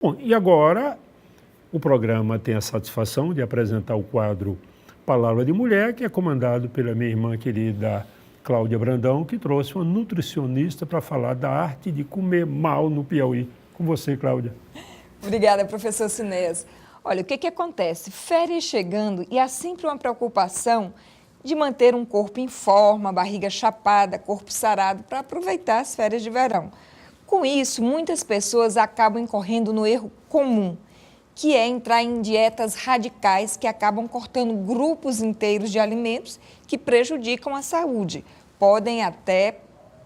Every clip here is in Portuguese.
Bom, e agora o programa tem a satisfação de apresentar o quadro Palavra de Mulher, que é comandado pela minha irmã querida Cláudia Brandão, que trouxe uma nutricionista para falar da arte de comer mal no Piauí. Com você, Cláudia. Obrigada, professor Sinés. Olha, o que acontece? Férias chegando e há sempre uma preocupação de manter um corpo em forma, barriga chapada, corpo sarado, para aproveitar as férias de verão. Com isso, muitas pessoas acabam incorrendo no erro comum, que é entrar em dietas radicais que acabam cortando grupos inteiros de alimentos que prejudicam a saúde. Podem até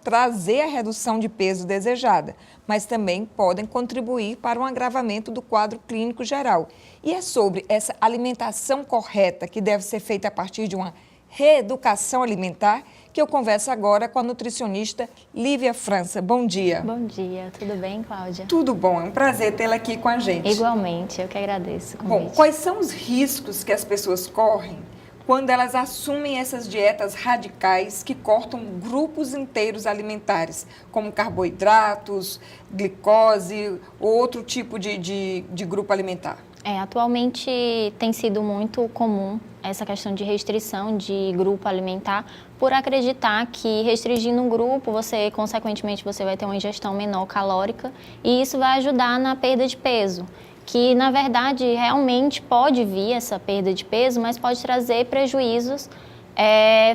trazer a redução de peso desejada, mas também podem contribuir para um agravamento do quadro clínico geral. E é sobre essa alimentação correta que deve ser feita a partir de uma reeducação alimentar que eu converso agora com a nutricionista Lívia França. Bom dia. Bom dia, tudo bem, Cláudia? Tudo bom, é um prazer tê-la aqui com a gente. Igualmente, eu que agradeço o convite. Bom, quais são os riscos que as pessoas correm quando elas assumem essas dietas radicais que cortam grupos inteiros alimentares, como carboidratos, glicose ou outro tipo de grupo alimentar? Atualmente tem sido muito comum essa questão de restrição de grupo alimentar, por acreditar que restringindo um grupo, consequentemente, você vai ter uma ingestão menor calórica e isso vai ajudar na perda de peso. Que, na verdade, realmente pode vir essa perda de peso, mas pode trazer prejuízos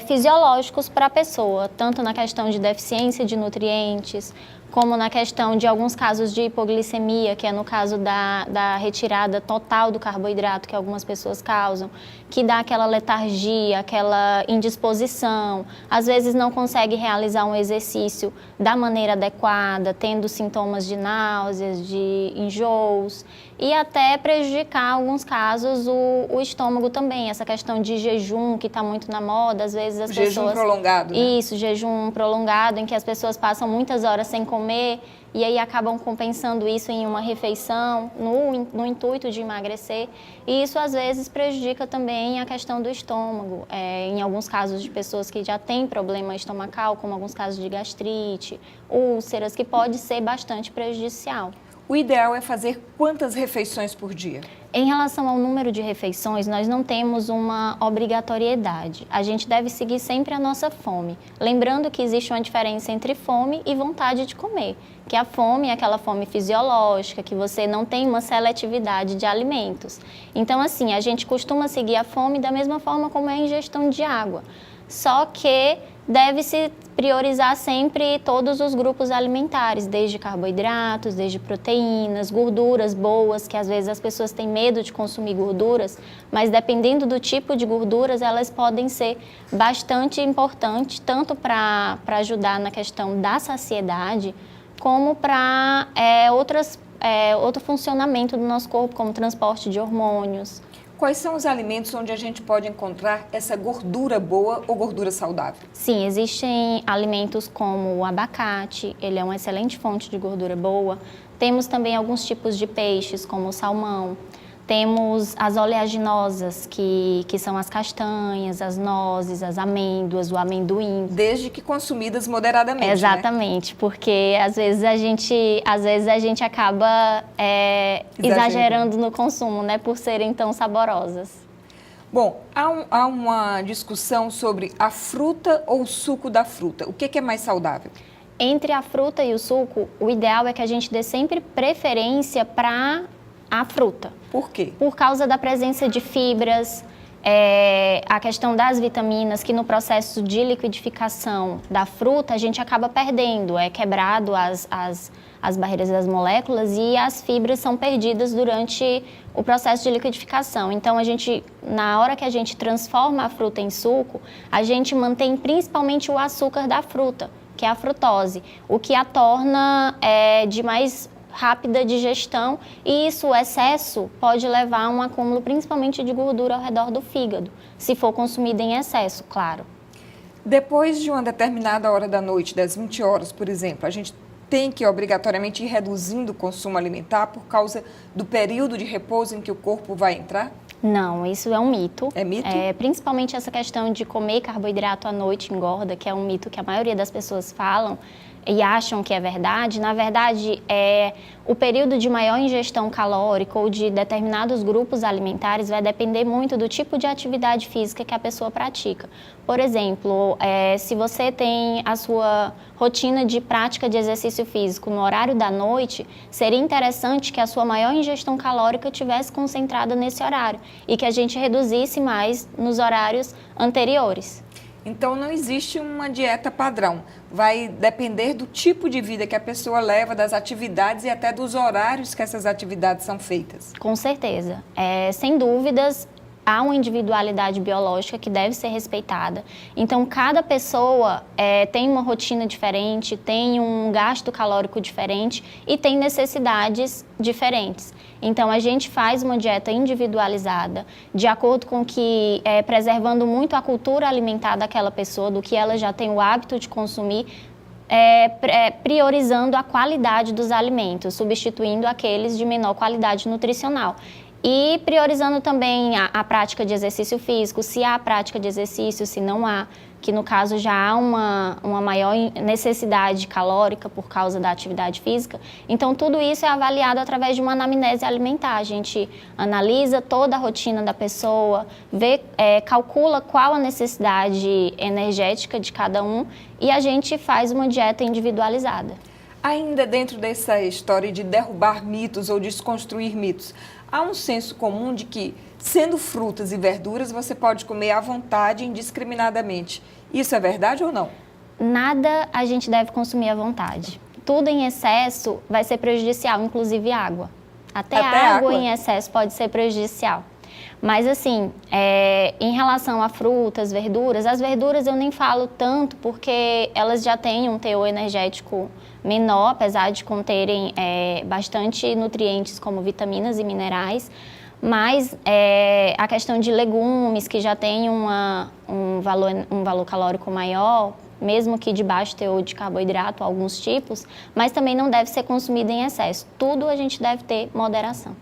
fisiológicos para a pessoa, tanto na questão de deficiência de nutrientes, como na questão de alguns casos de hipoglicemia, que é no caso da retirada total do carboidrato que algumas pessoas causam, que dá aquela letargia, aquela indisposição, às vezes não consegue realizar um exercício da maneira adequada, tendo sintomas de náuseas, de enjoos, e até prejudicar, em alguns casos, o estômago também. Essa questão de jejum, que está muito na moda, às vezes as pessoas... Jejum prolongado, né? Isso, jejum prolongado, em que as pessoas passam muitas horas sem comer e aí acabam compensando isso em uma refeição, no intuito de emagrecer. E isso, às vezes, prejudica também a questão do estômago. Em alguns casos de pessoas que já têm problema estomacal, como alguns casos de gastrite, úlceras, que pode ser bastante prejudicial. O ideal é fazer quantas refeições por dia? Em relação ao número de refeições, nós não temos uma obrigatoriedade. A gente deve seguir sempre a nossa fome. Lembrando que existe uma diferença entre fome e vontade de comer. Que a fome é aquela fome fisiológica, que você não tem uma seletividade de alimentos. Então, assim, a gente costuma seguir a fome da mesma forma como é a ingestão de água. Só que deve-se priorizar sempre todos os grupos alimentares, desde carboidratos, desde proteínas, gorduras boas, que às vezes as pessoas têm medo de consumir gorduras, mas dependendo do tipo de gorduras, elas podem ser bastante importantes, tanto para ajudar na questão da saciedade, como para outro funcionamento do nosso corpo, como transporte de hormônios. Quais são os alimentos onde a gente pode encontrar essa gordura boa ou gordura saudável? Sim, existem alimentos como o abacate, ele é uma excelente fonte de gordura boa. Temos também alguns tipos de peixes, como o salmão. Temos as oleaginosas, que são as castanhas, as nozes, as amêndoas, o amendoim. Desde que consumidas moderadamente, exatamente, né? Porque às vezes a gente acaba exagerando no consumo, né, por serem tão saborosas. Bom, há uma discussão sobre a fruta ou o suco da fruta. O que é mais saudável? Entre a fruta e o suco, o ideal é que a gente dê sempre preferência para a fruta. Por quê? Por causa da presença de fibras, a questão das vitaminas, que no processo de liquidificação da fruta a gente acaba perdendo, é quebrado as barreiras das moléculas e as fibras são perdidas durante o processo de liquidificação. Então, na hora que a gente transforma a fruta em suco, a gente mantém principalmente o açúcar da fruta, que é a frutose, o que a torna de mais rápida digestão, e isso, o excesso, pode levar a um acúmulo principalmente de gordura ao redor do fígado, se for consumida em excesso, claro. Depois de uma determinada hora da noite, das 20 horas, por exemplo, a gente tem que obrigatoriamente ir reduzindo o consumo alimentar por causa do período de repouso em que o corpo vai entrar? Não, isso é um mito. É mito? Principalmente essa questão de comer carboidrato à noite engorda, que é um mito que a maioria das pessoas falam. e acham que é verdade, na verdade, o período de maior ingestão calórica ou de determinados grupos alimentares vai depender muito do tipo de atividade física que a pessoa pratica. Por exemplo, se você tem a sua rotina de prática de exercício físico no horário da noite, seria interessante que a sua maior ingestão calórica tivesse concentrada nesse horário e que a gente reduzisse mais nos horários anteriores. Então, não existe uma dieta padrão. Vai depender do tipo de vida que a pessoa leva, das atividades e até dos horários que essas atividades são feitas. Com certeza. Sem dúvidas, há uma individualidade biológica que deve ser respeitada. Então, cada pessoa tem uma rotina diferente, tem um gasto calórico diferente e tem necessidades diferentes. Então, a gente faz uma dieta individualizada, de acordo com que, preservando muito a cultura alimentar daquela pessoa, do que ela já tem o hábito de consumir, priorizando a qualidade dos alimentos, substituindo aqueles de menor qualidade nutricional. E priorizando também a prática de exercício físico, se há prática de exercício, se não há, que no caso já há uma maior necessidade calórica por causa da atividade física. Então, tudo isso é avaliado através de uma anamnese alimentar. A gente analisa toda a rotina da pessoa, calcula qual a necessidade energética de cada um e a gente faz uma dieta individualizada. Ainda dentro dessa história de derrubar mitos ou desconstruir mitos, há um senso comum de que, sendo frutas e verduras, você pode comer à vontade, indiscriminadamente. Isso é verdade ou não? Nada a gente deve consumir à vontade. Tudo em excesso vai ser prejudicial, inclusive água. Até água em excesso pode ser prejudicial. Mas assim, em relação a frutas, verduras, as verduras eu nem falo tanto porque elas já têm um teor energético menor, apesar de conterem bastante nutrientes como vitaminas e minerais. Mas a questão de legumes, que já tem um valor calórico maior, mesmo que de baixo teor de carboidrato, alguns tipos, mas também não deve ser consumido em excesso. Tudo a gente deve ter moderação.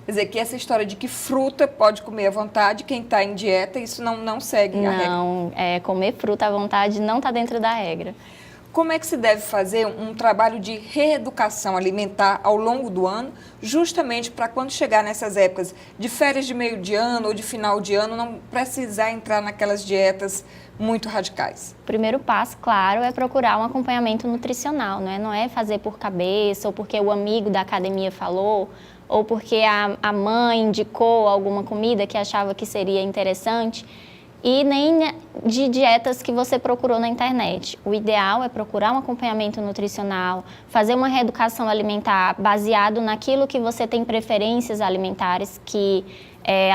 Quer dizer, que essa história de que fruta pode comer à vontade, quem está em dieta, isso não segue a regra? Não, comer fruta à vontade não está dentro da regra. Como é que se deve fazer um trabalho de reeducação alimentar ao longo do ano, justamente para quando chegar nessas épocas de férias de meio de ano ou de final de ano, não precisar entrar naquelas dietas muito radicais? O primeiro passo, claro, é procurar um acompanhamento nutricional, né? Não é fazer por cabeça ou porque o amigo da academia falou ou porque a mãe indicou alguma comida que achava que seria interessante. E nem de dietas que você procurou na internet. O ideal é procurar um acompanhamento nutricional, fazer uma reeducação alimentar baseado naquilo que você tem preferências alimentares, que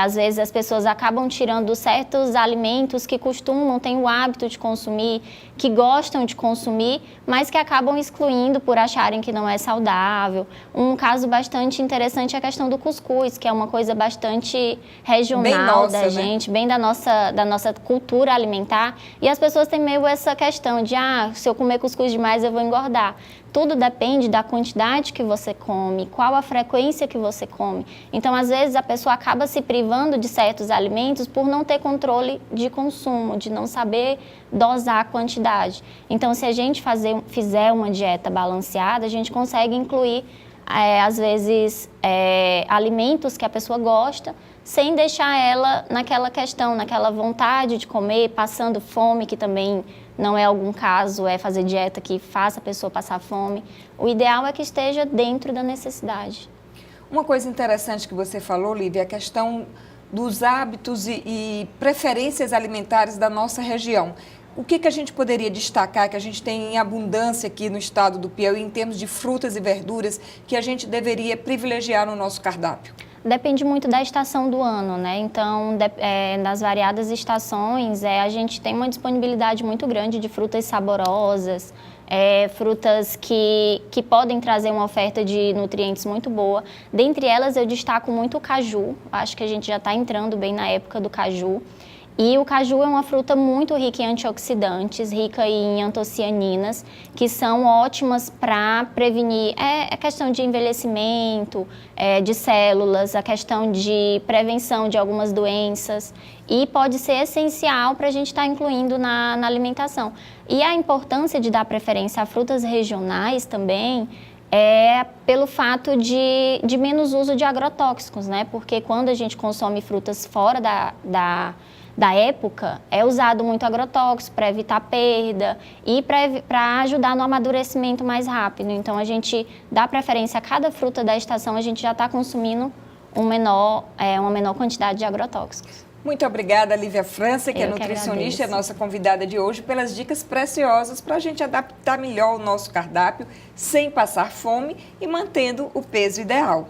às vezes as pessoas acabam tirando certos alimentos que costumam, têm o hábito de consumir, que gostam de consumir, mas que acabam excluindo por acharem que não é saudável. Um caso bastante interessante é a questão do cuscuz, que é uma coisa bastante regional da gente, bem da nossa cultura alimentar. E as pessoas têm meio essa questão de, se eu comer cuscuz demais eu vou engordar. Tudo depende da quantidade que você come, qual a frequência que você come. Então, às vezes, a pessoa acaba se privando de certos alimentos por não ter controle de consumo, de não saber dosar a quantidade. Então, se a gente fizer uma dieta balanceada, a gente consegue incluir, às vezes, alimentos que a pessoa gosta, sem deixar ela naquela questão, naquela vontade de comer, passando fome, que também não é algum caso, fazer dieta que faça a pessoa passar fome. O ideal é que esteja dentro da necessidade. Uma coisa interessante que você falou, Lívia, é a questão dos hábitos e preferências alimentares da nossa região. O que a gente poderia destacar, que a gente tem em abundância aqui no estado do Piauí, em termos de frutas e verduras, que a gente deveria privilegiar no nosso cardápio? Depende muito da estação do ano, né? Então, nas variadas estações, a gente tem uma disponibilidade muito grande de frutas saborosas, frutas que podem trazer uma oferta de nutrientes muito boa. Dentre elas, eu destaco muito o caju. Acho que a gente já está entrando bem na época do caju. E o caju é uma fruta muito rica em antioxidantes, rica em antocianinas, que são ótimas para prevenir a questão de envelhecimento, de células, a questão de prevenção de algumas doenças, e pode ser essencial para a gente estar incluindo na alimentação. E a importância de dar preferência a frutas regionais também é pelo fato de menos uso de agrotóxicos, né? Porque quando a gente consome frutas fora da época, é usado muito agrotóxico para evitar perda e para ajudar no amadurecimento mais rápido. Então, a gente dá preferência a cada fruta da estação, a gente já está consumindo uma menor quantidade de agrotóxicos. Muito obrigada, Lívia França, que é nutricionista e a agradeço. nossa convidada de hoje, pelas dicas preciosas para a gente adaptar melhor o nosso cardápio sem passar fome e mantendo o peso ideal.